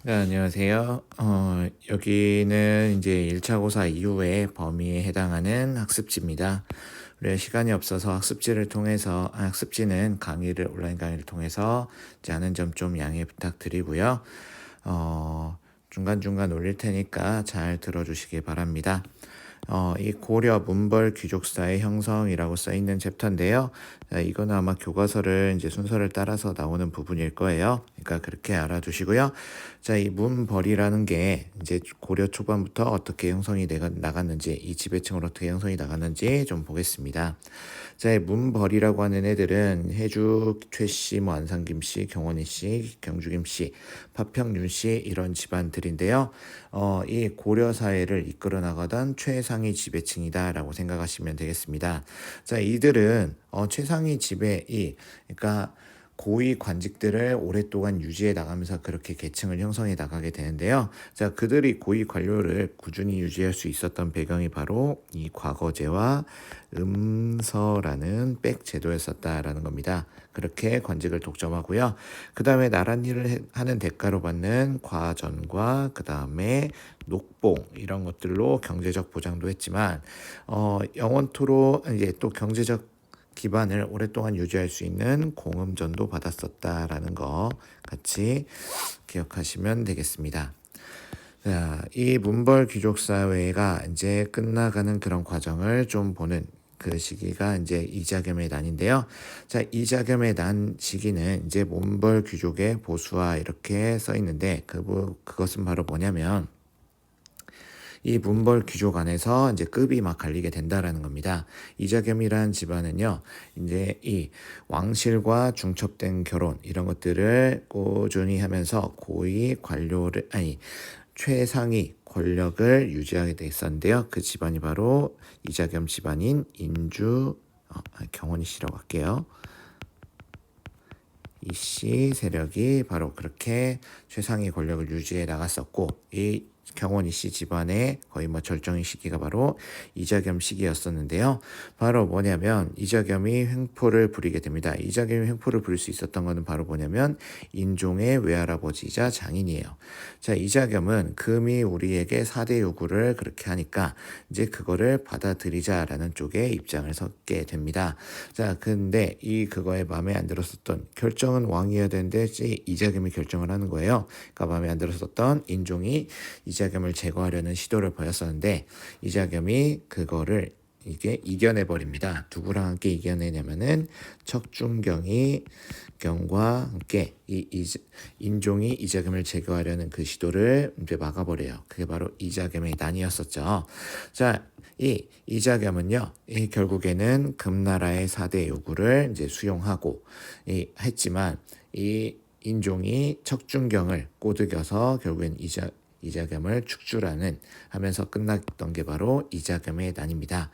네, 안녕하세요. 여기는 이제 1차 고사 이후의 범위에 해당하는 학습지입니다. 우리가 시간이 없어서 학습지를 통해서, 학습지는 강의를, 온라인 강의를 통해서 이제 하는 점 좀 양해 부탁드리고요. 중간중간 올릴 테니까 잘 들어주시기 바랍니다. 이 고려 문벌 귀족사의 형성이라고 써 있는 챕터인데요. 이거는 아마 교과서를 이제 순서를 따라서 나오는 부분일 거예요. 그러니까 그렇게 알아두시고요. 자, 이 문벌이라는 게 이제 고려 초반부터 어떻게 형성이 나갔는지, 이 지배층을 어떻게 형성이 나갔는지 좀 보겠습니다. 자, 이 문벌이라고 하는 애들은 해주 최씨, 뭐 안상김 씨, 경원희 씨, 경주김 씨, 파평윤 씨 이런 집안들인데요. 이 고려 사회를 이끌어 나가던 최상위 지배층이다라고 생각하시면 되겠습니다. 자, 이들은 최상위 지배이, 그러니까 고위 관직들을 오랫동안 유지해 나가면서 그렇게 계층을 형성해 나가게 되는데요. 자, 그들이 고위 관료를 꾸준히 유지할 수 있었던 배경이 바로 이 과거제와 음서라는 백 제도였었다라는 겁니다. 그렇게 관직을 독점하고요. 그 다음에 나란 일을 하는 대가로 받는 과전과 그 다음에 녹봉 이런 것들로 경제적 보장도 했지만 영원토로 이제 또 경제적 기반을 오랫동안 유지할 수 있는 공음전도 받았었다라는 거 같이 기억하시면 되겠습니다. 자, 이 문벌 귀족 사회가 이제 끝나가는 그런 과정을 좀 보는 그 시기가 이제 이자겸의 난인데요. 자, 이자겸의 난 시기는 이제 문벌 귀족의 보수화 이렇게 써 있는데 그것은 바로 뭐냐면 이 문벌 귀족 안에서 이제 급이 막 갈리게 된다라는 겁니다. 이자겸이라는 집안은요, 이제 이 왕실과 중첩된 결혼 이런 것들을 꾸준히 하면서 고위 관료를 최상위 권력을 유지하게 돼 있었는데요. 그 집안이 바로 이자겸 집안인 경원이 씨라고 할게요. 이씨 세력이 바로 그렇게 최상위 권력을 유지해 나갔었고, 이 경원이 씨 집안의 거의 뭐 절정의 시기가 바로 이자겸 시기였었는데요. 바로 뭐냐면 이자겸이 횡포를 부리게 됩니다. 이자겸이 횡포를 부릴 수 있었던 것은 바로 뭐냐면 인종의 외할아버지이자 장인이에요. 자, 이자겸은 금이 우리에게 4대 요구를 그렇게 하니까 이제 그거를 받아들이자라는 쪽에 입장을 섰게 됩니다. 자, 근데 그거에 마음에 안 들었었던, 결정은 왕이어야 되는데 이자겸이 결정을 하는 거예요. 그러니까 마음에 안 들었었던 인종이 이자겸을 제거하려는 시도를 보였었는데 이자겸이 그거를 이게 이겨내버립니다. 누구랑 함께 이겨내냐면은 척준경이 경과 함께 인종이 이자겸을 제거하려는 그 시도를 이제 막아버려요. 그게 바로 이자겸의 난이었었죠. 자, 이자겸은요, 결국에는 금나라의 4대 요구를 이제 수용하고 했지만 이 인종이 척준경을 꼬드겨서 결국엔 이자겸을 축출하는 하면서 끝났던 게 바로 이자겸의 난입니다.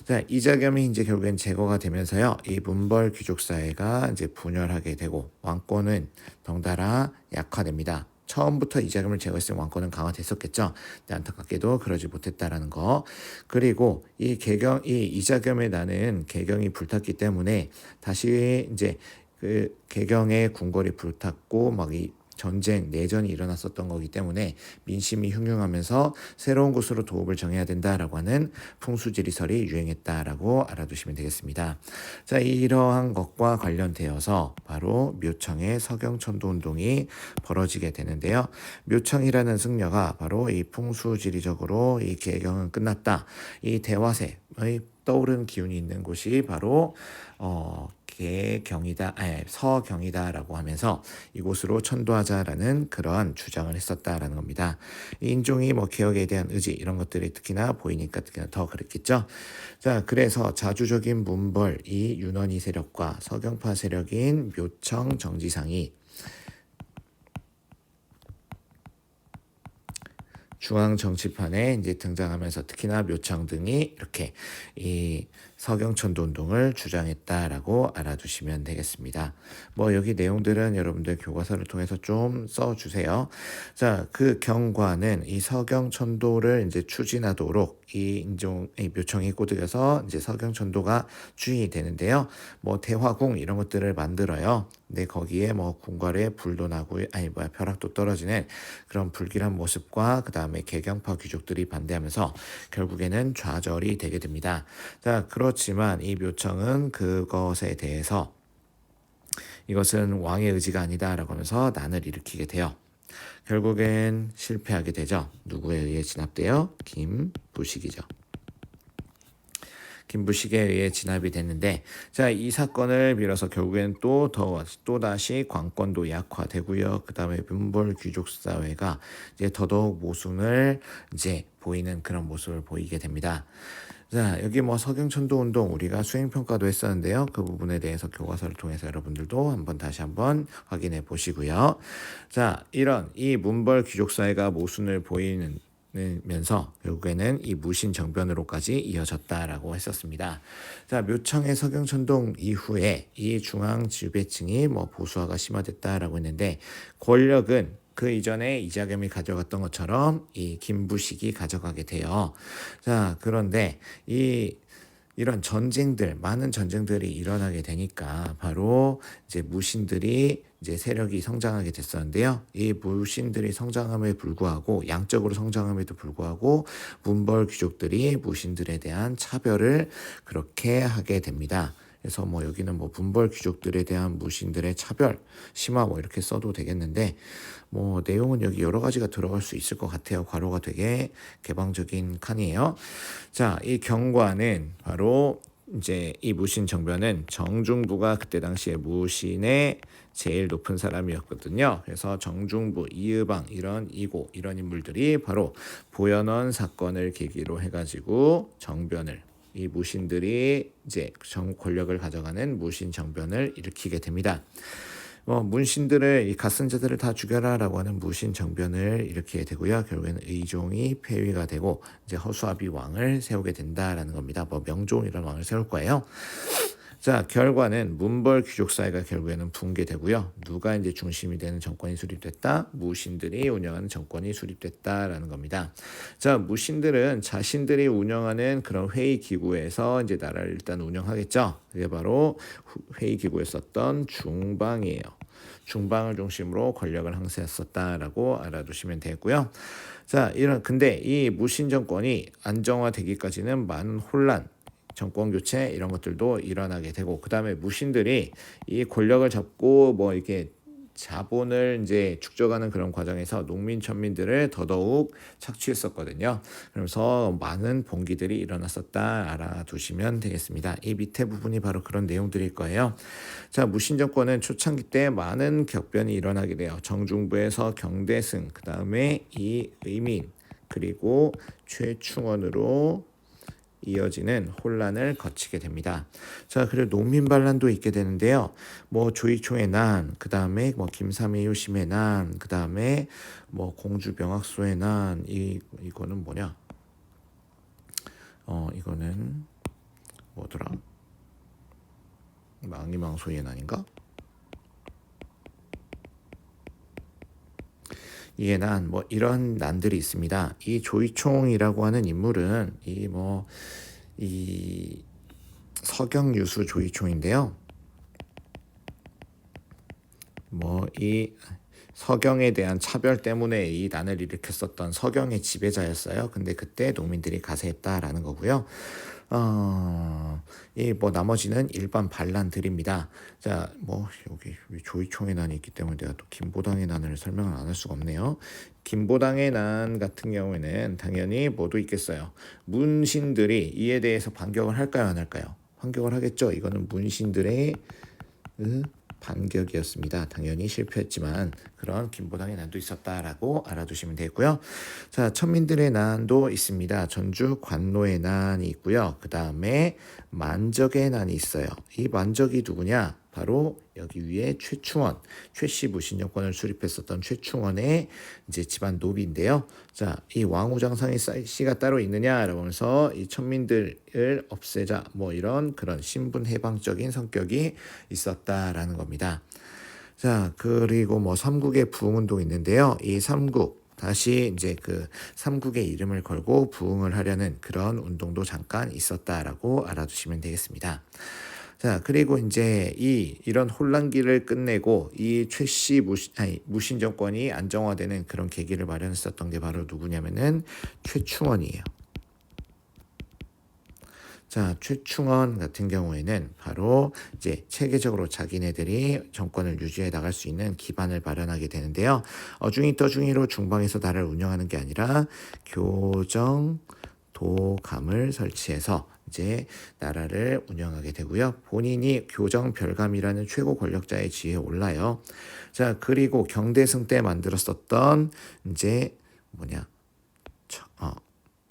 자, 이자겸이 이제 결국엔 제거가 되면서요, 이 문벌 귀족 사회가 이제 분열하게 되고 왕권은 덩달아 약화됩니다. 처음부터 이자겸을 제거했으면 왕권은 강화됐었겠죠. 근데 안타깝게도 그러지 못했다라는 거. 그리고 이 이자겸의 난은 개경이 불탔기 때문에 다시 이제 그 개경의 궁궐이 불탔고 막 이 전쟁, 내전이 일어났었던 거기 때문에 민심이 흉흉하면서 새로운 곳으로 도읍을 정해야 된다라고 하는 풍수지리설이 유행했다라고 알아두시면 되겠습니다. 자, 이러한 것과 관련되어서 바로 묘청의 서경천도운동이 벌어지게 되는데요. 묘청이라는 승려가 바로 이 풍수지리적으로 이 개경은 끝났다. 이 대화세의 떠오르는 기운이 있는 곳이 바로 서경이다라고 하면서 이곳으로 천도하자라는 그러한 주장을 했었다라는 겁니다. 인종이 뭐 개혁에 대한 의지 이런 것들이 특히나 보이니까 특히나 더 그랬겠죠. 자, 그래서 자주적인 문벌 이 윤원희 세력과 서경파 세력인 묘청 정지상이 중앙 정치판에 이제 등장하면서 특히나 묘청 등이 이렇게 이 서경천도 운동을 주장했다라고 알아두시면 되겠습니다. 뭐 여기 내용들은 여러분들 교과서를 통해서 좀 써주세요. 자, 그 경과는 이 서경천도를 이제 추진하도록 이 인종의 묘청이 꼬드겨서 이제 서경천도가 주인이 되는데요. 뭐 대화궁 이런 것들을 만들어요. 근데 거기에 뭐 궁궐에 불도 나고 벼락도 떨어지는 그런 불길한 모습과 그 다음에 개경파 귀족들이 반대하면서 결국에는 좌절이 되게 됩니다. 자, 그렇지만 이 묘청은 그것에 대해서 이것은 왕의 의지가 아니다라고 하면서 난을 일으키게 돼요. 결국엔 실패하게 되죠. 누구에 의해 진압돼요? 김부식이죠. 김부식에 의해 진압이 됐는데, 자, 이 사건을 빌어서 결국엔 또다시 관권도 약화되고요. 그 다음에 문벌 귀족 사회가 이제 더더욱 모순을 이제 보이는 그런 모습을 보이게 됩니다. 자, 여기 뭐 서경천도 운동 우리가 수행평가도 했었는데요. 그 부분에 대해서 교과서를 통해서 여러분들도 다시 한번 확인해 보시고요. 자, 이런 이 문벌 귀족 사회가 모순을 보이면서 결국에는 이 무신 정변으로까지 이어졌다라고 했었습니다. 자, 묘청의 서경천동 이후에 이 중앙 지배층이 뭐 보수화가 심화됐다라고 했는데 권력은 그 이전에 이자겸이 가져갔던 것처럼 이 김부식이 가져가게 돼요. 자, 그런데 이런 전쟁들, 많은 전쟁들이 일어나게 되니까 바로 이제 무신들이 이제 세력이 성장하게 됐었는데요. 이 무신들이 성장함에 불구하고 양적으로 성장함에도 불구하고 문벌 귀족들이 무신들에 대한 차별을 그렇게 하게 됩니다. 그래서 뭐 여기는 뭐 문벌 귀족들에 대한 무신들의 차별, 심화 뭐 이렇게 써도 되겠는데 뭐 내용은 여기 여러 가지가 들어갈 수 있을 것 같아요. 괄호가 되게 개방적인 칸이에요. 자, 이 경과는 바로 이제 이 무신 정변은 정중부가 그때 당시에 무신의 제일 높은 사람이었거든요. 그래서 정중부, 이의방 이런 인물들이 바로 보현원 사건을 계기로 해가지고 정변을 이 무신들이 이제 권력을 가져가는 무신 정변을 일으키게 됩니다. 문신들을 이 갓선자들을 다 죽여라라고 하는 무신 정변을 일으키게 되고요. 결국에는 의종이 폐위가 되고 이제 허수아비 왕을 세우게 된다라는 겁니다. 뭐 명종 이런 왕을 세울 거예요. 자, 결과는 문벌 귀족 사회가 결국에는 붕괴되고요. 누가 이제 중심이 되는 정권이 수립됐다? 무신들이 운영하는 정권이 수립됐다라는 겁니다. 자, 무신들은 자신들이 운영하는 그런 회의 기구에서 이제 나라를 일단 운영하겠죠. 그게 바로 회의 기구에 썼던 중방이에요. 중방을 중심으로 권력을 항세했었다라고 알아두시면 되고요. 자, 근데 이 무신 정권이 안정화되기까지는 많은 혼란, 정권 교체 이런 것들도 일어나게 되고, 그 다음에 무신들이 이 권력을 잡고 뭐 이렇게 자본을 이제 축적하는 그런 과정에서 농민 천민들을 더더욱 착취했었거든요. 그래서 많은 봉기들이 일어났었다 알아두시면 되겠습니다. 이 밑에 부분이 바로 그런 내용들일 거예요. 자, 무신 정권은 초창기 때 많은 격변이 일어나게 돼요. 정중부에서 경대승, 그 다음에 이 의민, 그리고 최충원으로 이어지는 혼란을 거치게 됩니다. 자, 그리고 농민 반란도 있게 되는데요. 뭐 조이총의 난, 그 다음에 뭐 김삼의 요심의 난, 그 다음에 뭐 공주 병학소의 난, 이거는 뭐냐? 이거는 뭐더라? 망이망소의 난인가? 이게 뭐 이런 난들이 있습니다. 이 조이총이라고 하는 인물은 이 서경유수 조이총인데요. 이 서경에 대한 차별 때문에 이 난을 일으켰었던 서경의 지배자였어요. 근데 그때 농민들이 가세했다라는 거고요. 나머지는 일반 반란들입니다. 자, 여기 조이총의 난이 있기 때문에 내가 또 김보당의 난을 설명을 안 할 수가 없네요. 김보당의 난 같은 경우에는 당연히 뭐도 있겠어요. 문신들이 이에 대해서 반격을 할까요, 안 할까요? 반격을 하겠죠. 이거는 문신들의 반격이었습니다. 당연히 실패했지만 그런 김보당의 난도 있었다라고 알아두시면 되고요. 자, 천민들의 난도 있습니다. 전주 관노의 난이 있고요. 그 다음에 만적의 난이 있어요. 이 만적이 누구냐? 바로 여기 위에 최충원, 최씨 무신 정권을 수립했었던 최충원의 이제 집안 노비인데요. 자, 이 왕후장상의 씨가 따로 있느냐라고 하면서 이 천민들을 없애자 이런 그런 신분 해방적인 성격이 있었다라는 겁니다. 자, 그리고 삼국의 부흥운동이 있는데요. 이 삼국 다시 이제 그 삼국의 이름을 걸고 부흥을 하려는 그런 운동도 잠깐 있었다라고 알아두시면 되겠습니다. 자, 그리고 이제 이런 혼란기를 끝내고 이 최씨 무신 정권이 안정화되는 그런 계기를 마련했었던 게 바로 누구냐면은 최충원이에요. 자, 최충원 같은 경우에는 바로 이제 체계적으로 자기네들이 정권을 유지해 나갈 수 있는 기반을 마련하게 되는데요. 어중이 떠중이로 중방에서 나라를 운영하는 게 아니라 교정, 도감을 설치해서 이제 나라를 운영하게 되고요. 본인이 교정 별감이라는 최고 권력자의 지위에 올라요. 자, 그리고 경대승 때 만들었었던 이제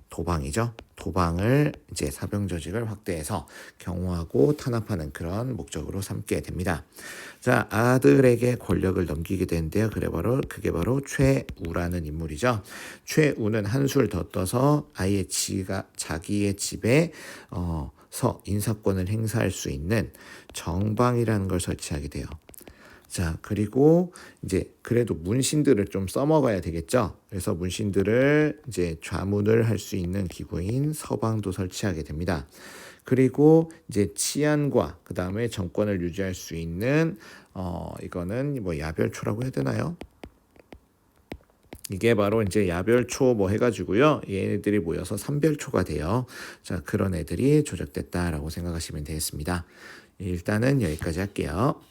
도방이죠. 도방을 이제 사병 조직을 확대해서 경호하고 탄압하는 그런 목적으로 삼게 됩니다. 자, 아들에게 권력을 넘기게 되는데요. 그게 바로 최우라는 인물이죠. 최우는 한술 더 떠서 아예 자기의 집에 서 인사권을 행사할 수 있는 정방이라는 걸 설치하게 돼요. 자, 그리고 이제 그래도 문신들을 좀 써먹어야 되겠죠. 그래서 문신들을 이제 좌문을 할 수 있는 기구인 서방도 설치하게 됩니다. 그리고 이제 치안과 그 다음에 정권을 유지할 수 있는 이거는 뭐 야별초라고 해야 되나요? 이게 바로 이제 야별초 뭐 해가지고요. 얘네들이 모여서 삼별초가 돼요. 자, 그런 애들이 조작됐다라고 생각하시면 되겠습니다. 일단은 여기까지 할게요.